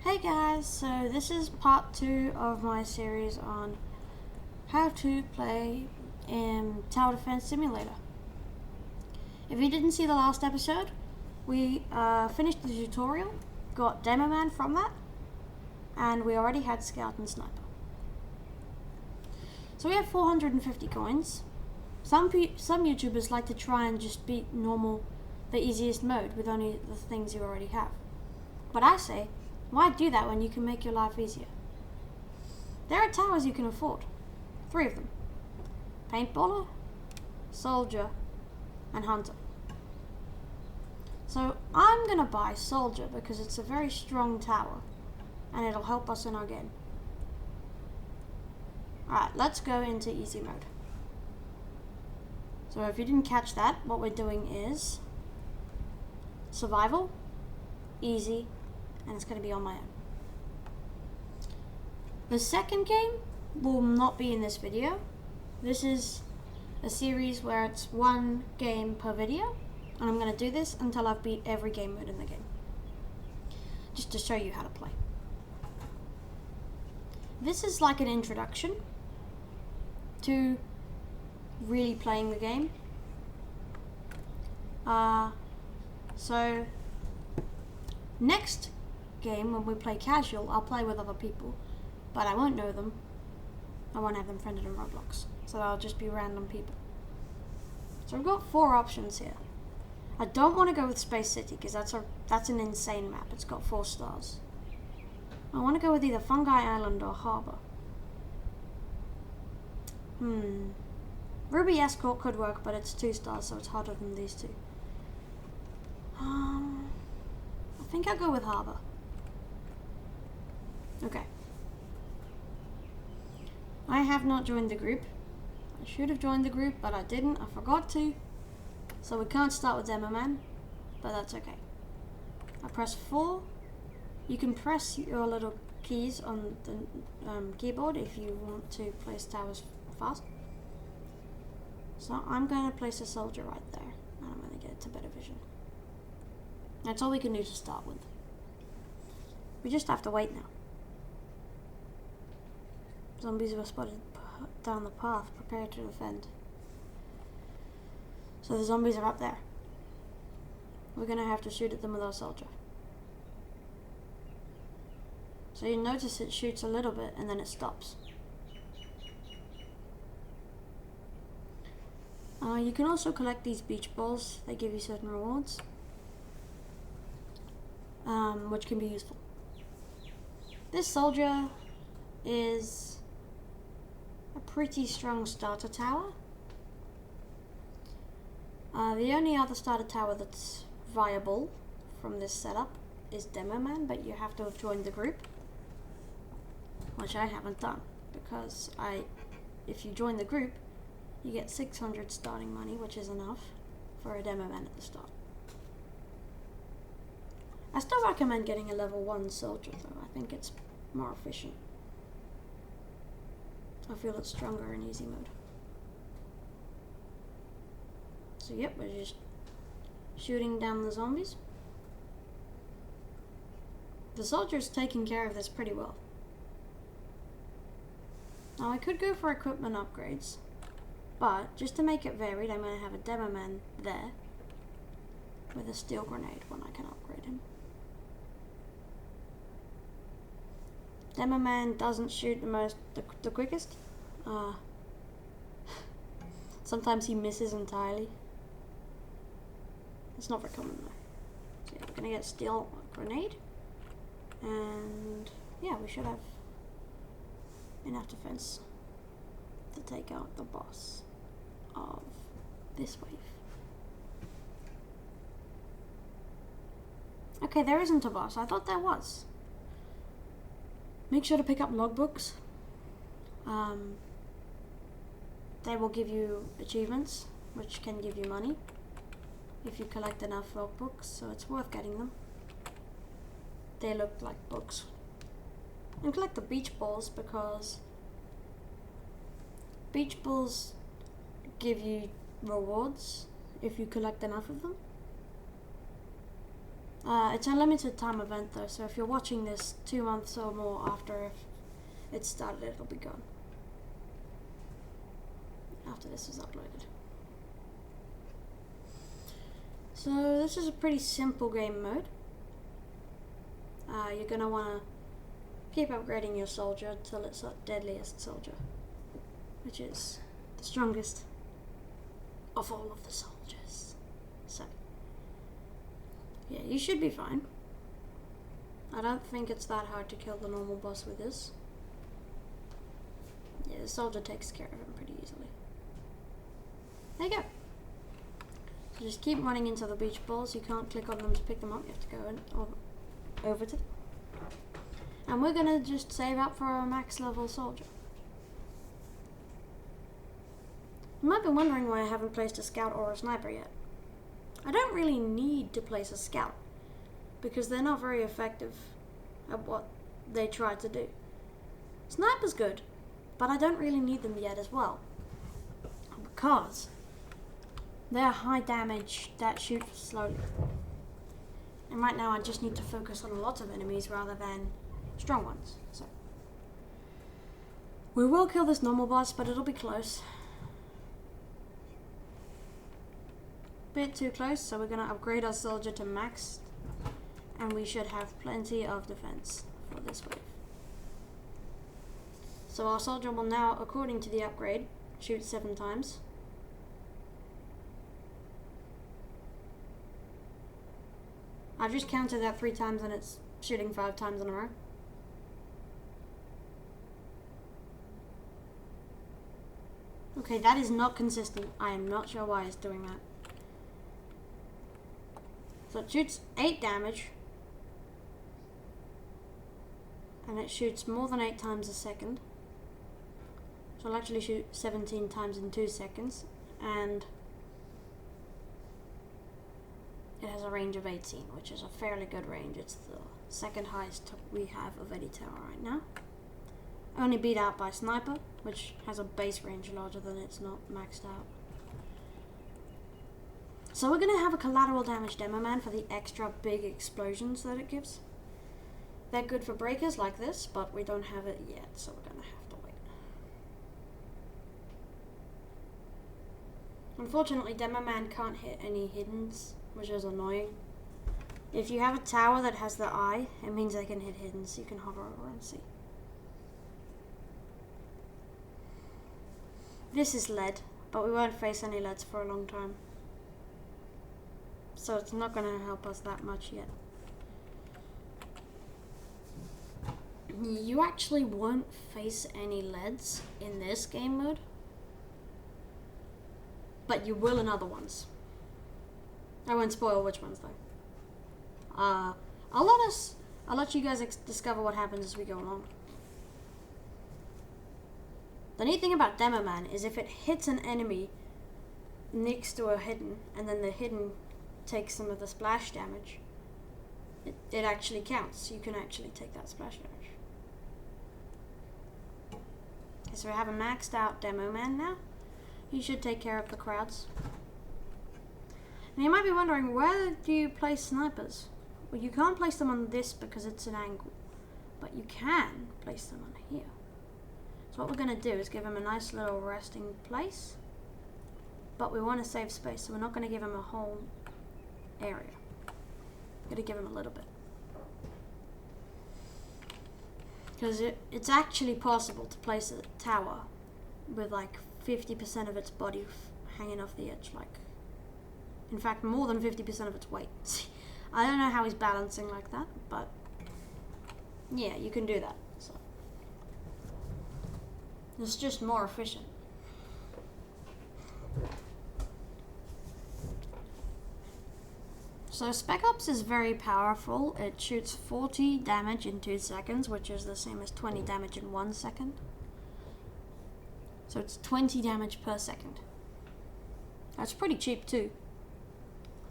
Hey guys, so this is part 2 of my series on how to play in Tower Defense Simulator. If you didn't see the last episode, we finished the tutorial, got Demo Man from that, and we already had Scout and Sniper. So we have 450 coins. Some YouTubers like to try and just beat normal, the easiest mode with only the things you already have. But I say, why do that when you can make your life easier? There are towers you can afford. 3 of them. Paintballer, Soldier, and Hunter. So I'm gonna buy Soldier because it's a very strong tower and it'll help us in our game. Alright, let's go into easy mode. So if you didn't catch that, what we're doing is survival, easy, and it's going to be on my own. The second game will not be in this video. This is a series where it's one game per video, and I'm going to do this until I've beat every game mode in the game, just to show you how to play. This is like an introduction to really playing the game. So next game, when we play casual, I'll play with other people, but I won't know them. I won't have them friended in Roblox, so I'll just be random people. So I've got 4 options here. I don't want to go with Space City because that's an insane map. It's got 4 stars. I want to go with either Fungi Island or Harbor. Ruby Escort could work, but it's 2 stars, so it's harder than these 2. I think I'll go with Harbor. Okay. I have not joined the group. I should have joined the group, but I didn't. I forgot to. So we can't start with Demo Man, but that's okay. I press 4. You can press your little keys on the keyboard if you want to place towers fast. So I'm going to place a soldier right there, and I'm going to get it to better vision. That's all we can do to start with. We just have to wait now. Zombies were spotted down the path. Prepare to defend. So the zombies are up there. We're going to have to shoot at them with our soldier. So you notice it shoots a little bit and then it stops. You can also collect these beach balls. They give you certain rewards, which can be useful. This soldier is a pretty strong starter tower. The only other starter tower that's viable from this setup is Demo Man, but you have to have joined the group, which I haven't done, because if you join the group, you get 600 starting money, which is enough for a Demo Man at the start. I still recommend getting a level 1 soldier though. I think it's more efficient. I feel it's stronger in easy mode. So yep, we're just shooting down the zombies. The soldier's taking care of this pretty well. Now I could go for equipment upgrades, but just to make it varied, I'm going to have a Demo Man there with a steel grenade when I can upgrade him. Demo Man doesn't shoot the quickest. Sometimes he misses entirely. It's not very common though. So yeah, we're gonna get steel grenade, and yeah, we should have enough defense to take out the boss of this wave. Okay, there isn't a boss. I thought there was. Make sure to pick up logbooks. They will give you achievements, which can give you money if you collect enough logbooks, so it's worth getting them. They look like books. And collect the beach balls, because beach balls give you rewards if you collect enough of them. It's a limited time event though, so if you're watching this 2 months or more after it started, it'll be gone. After this is uploaded. So this is a pretty simple game mode. You're going to want to keep upgrading your soldier till it's a deadliest soldier, which is the strongest of all of the soldiers. So, yeah, you should be fine. I don't think it's that hard to kill the normal boss with this. Yeah, the soldier takes care of him pretty easily. There you go. So just keep running into the beach balls. You can't click on them to pick them up. You have to go in, over to them. And we're gonna just save up for a max level soldier. You might be wondering why I haven't placed a scout or a sniper yet. I don't really need to place a scout because they're not very effective at what they try to do. Sniper's good, but I don't really need them yet as well because they're high damage that shoot slowly. And right now I just need to focus on a lot of enemies rather than strong ones. So we will kill this normal boss, but it'll be close. Bit too close, so we're going to upgrade our soldier to max, and we should have plenty of defense for this wave. So our soldier will now, according to the upgrade, shoot 7 times. I've just counted that 3 times and it's shooting 5 times in a row. Okay, that is not consistent. I am not sure why it's doing that. So it shoots 8 damage. And it shoots more than 8 times a second. So I'll actually shoot 17 times in 2 seconds. And it has a range of 18, which is a fairly good range. It's the second highest we have of any tower right now. Only beat out by Sniper, which has a base range larger than it's not maxed out. So we're going to have a collateral damage demo man for the extra big explosions that it gives. They're good for breakers like this, but we don't have it yet, so we're going to have to wait. Unfortunately, Demo Man can't hit any hiddens, which is annoying. If you have a tower that has the eye, it means they can hit hidden, so you can hover over and see. This is lead, but we won't face any leads for a long time. So it's not going to help us that much yet. You actually won't face any leads in this game mode, but you will in other ones. I won't spoil which ones though. I'll let you guys discover what happens as we go along. The neat thing about Demo Man is if it hits an enemy next to a hidden, and then the hidden takes some of the splash damage, it actually counts. You can actually take that splash damage. Okay, so we have a maxed out Demo Man now. He should take care of the crowds. And you might be wondering, where do you place snipers? Well, you can't place them on this because it's an angle, but you can place them on here. So what we're going to do is give him a nice little resting place, but we want to save space, so we're not going to give him a whole area. We're going to give him a little bit. Because it's actually possible to place a tower with like 50% of its body hanging off the edge, like, in fact, more than 50% of its weight. I don't know how he's balancing like that, but yeah, you can do that. So it's just more efficient. So Spec Ops is very powerful. It shoots 40 damage in 2 seconds, which is the same as 20 damage in 1 second. So it's 20 damage per second. That's pretty cheap too.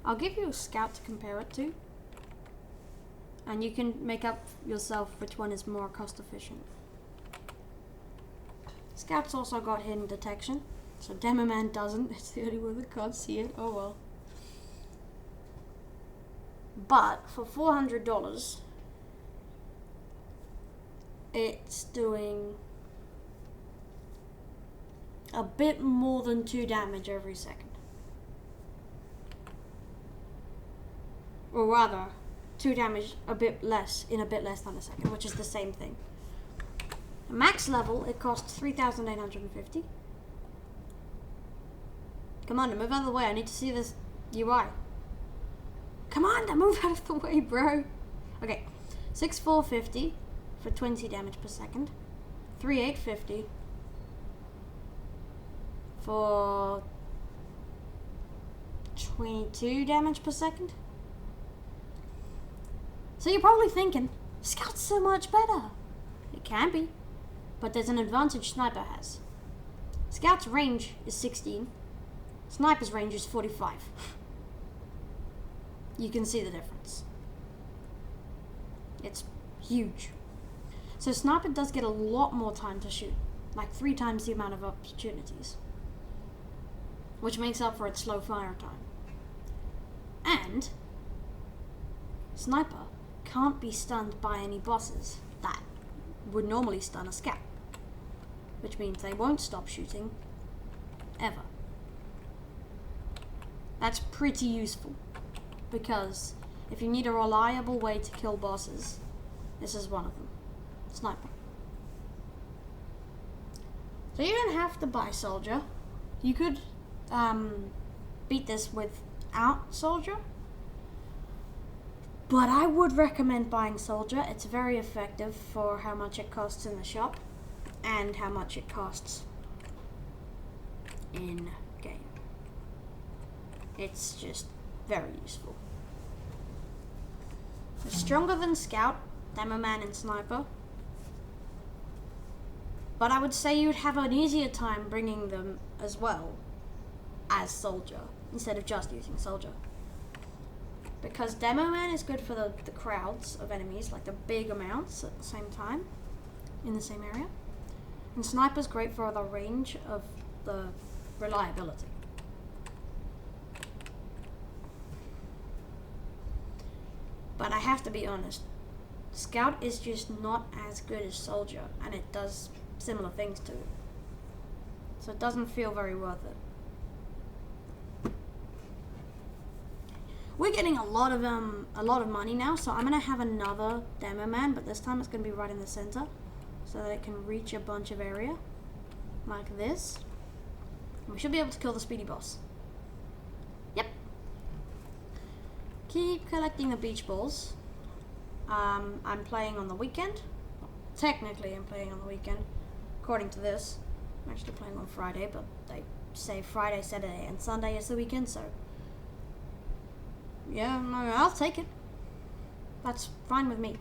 I'll give you a scout to compare it to, and you can make up yourself which one is more cost efficient. Scout's also got hidden detection, so Demo Man doesn't. It's the only one that can't see it. Oh well. But for $400, it's doing a bit more than 2 damage every second. Or rather, 2 damage a bit less in a bit less than a second, which is the same thing. Max level, it costs 3,850. Come on, move out of the way. I need to see this UI. Come on, move out of the way, bro. Okay, 6,450 for 20 damage per second. 3,850 for 22 damage per second. So you're probably thinking, Scout's so much better. It can be, but there's an advantage Sniper has. Scout's range is 16. Sniper's range is 45. You can see the difference. It's huge. So Sniper does get a lot more time to shoot, like 3 times the amount of opportunities, which makes up for its slow fire time. And Sniper can't be stunned by any bosses that would normally stun a Scout, which means they won't stop shooting ever. That's pretty useful, because if you need a reliable way to kill bosses, this is one of them. Sniper. So you don't have to buy Soldier. You could beat this without Soldier, but I would recommend buying Soldier. It's very effective for how much it costs in the shop and how much it costs in game. It's just very useful. It's stronger than Scout, Demoman, and Sniper, but I would say you'd have an easier time bringing them as well as Soldier, instead of just using Soldier. Because Demoman is good for the crowds of enemies, like the big amounts at the same time, in the same area. And Sniper's great for the range of the reliability. But I have to be honest, Scout is just not as good as Soldier, and it does similar things to it. So it doesn't feel very worth it. We're getting a lot of money now, so I'm gonna have another Demoman, but this time it's gonna be right in the center, so that it can reach a bunch of area, like this. And we should be able to kill the speedy boss. Yep. Keep collecting the beach balls. I'm playing on the weekend. Well, technically, I'm playing on the weekend, according to this. I'm actually playing on Friday, but they say Friday, Saturday, and Sunday is the weekend, so yeah, no, I'll take it. That's fine with me.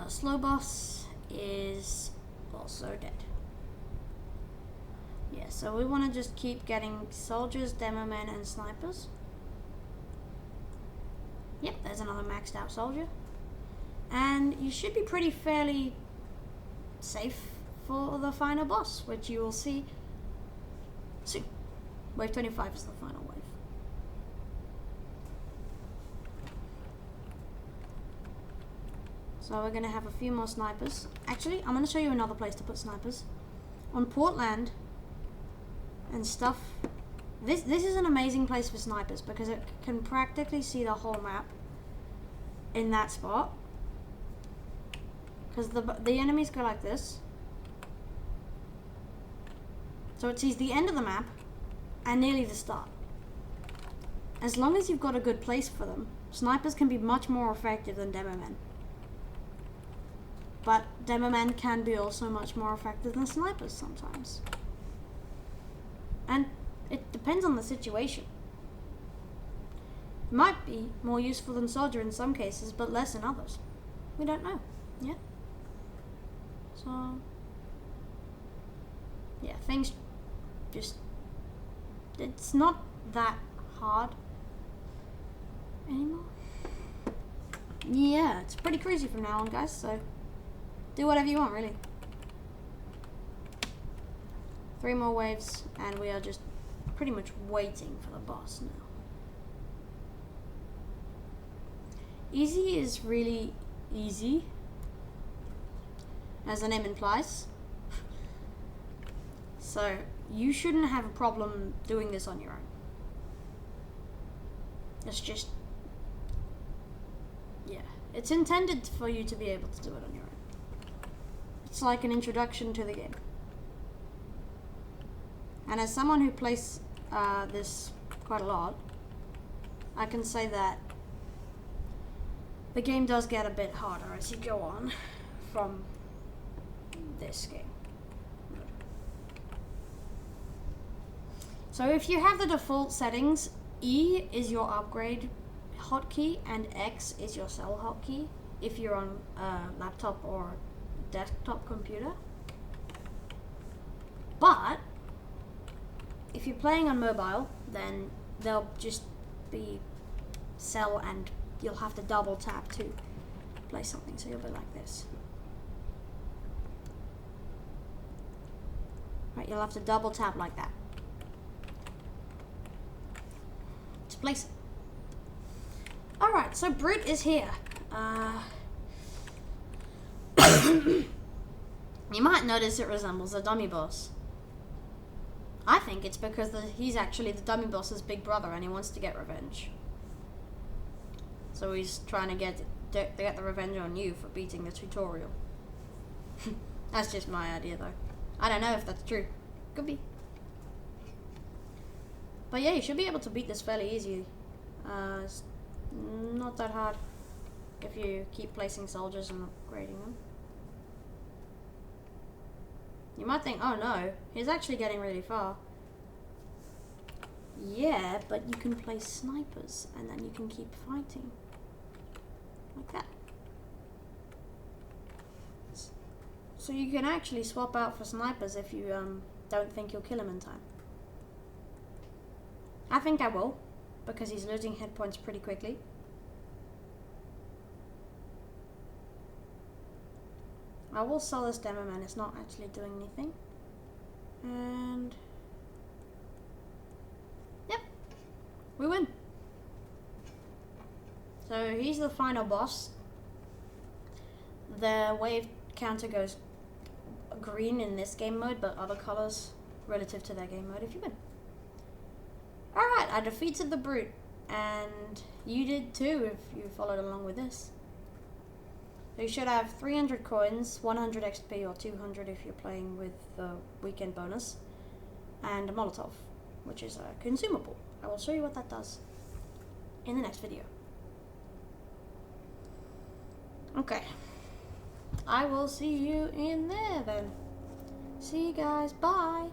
Slow boss is also dead. Yeah, so we want to just keep getting soldiers, demomen, and snipers. Yep, there's another maxed out soldier. And you should be pretty fairly safe for the final boss, which you will see soon. Wave 25 is the final wave. So we're going to have a few more snipers. Actually, I'm going to show you another place to put snipers. On Portland and stuff. This is an amazing place for snipers because it can practically see the whole map in that spot. Because the enemies go like this. So it sees the end of the map and nearly the start. As long as you've got a good place for them, snipers can be much more effective than demomen. But demomen can be also much more effective than snipers sometimes. And it depends on the situation. It might be more useful than soldier in some cases, but less in others. We don't know. Yeah. So yeah, things just, it's not that hard anymore. Yeah, it's pretty crazy from now on, guys, so do whatever you want, really. 3 more waves, and we are just pretty much waiting for the boss now. Easy is really easy, as the name implies. So you shouldn't have a problem doing this on your own. It's just, yeah, it's intended for you to be able to do it on your own. It's like an introduction to the game. And as someone who plays this quite a lot, I can say that the game does get a bit harder as you go on from this game. So if you have the default settings, E is your upgrade hotkey and X is your sell hotkey if you're on a laptop or desktop computer. But if you're playing on mobile, then they'll just be sell, and you'll have to double tap to play something, so you'll be like this. Right, you'll have to double tap like that to place it. Alright, so Brute is here. You might notice it resembles a dummy boss. I think it's because he's actually the dummy boss's big brother and he wants to get revenge. So he's trying to get the revenge on you for beating the tutorial. That's just my idea though. I don't know if that's true. Could be. But yeah, you should be able to beat this fairly easily. It's not that hard if you keep placing soldiers and upgrading them. You might think, oh no, he's actually getting really far. Yeah, but you can place snipers and then you can keep fighting. Like that. So you can actually swap out for snipers if you don't think you'll kill him in time. I think I will, because he's losing hit points pretty quickly. I will sell this demo man, it's not actually doing anything. And yep, we win. So he's the final boss. The wave counter goes green in this game mode, but other colors relative to their game mode if you win. Alright, I defeated the Brute, and you did too if you followed along with this. So you should have 300 coins, 100 XP or 200 if you're playing with the weekend bonus, and a Molotov, which is a consumable. I will show you what that does in the next video. Okay, I will see you in there then. See you guys, bye!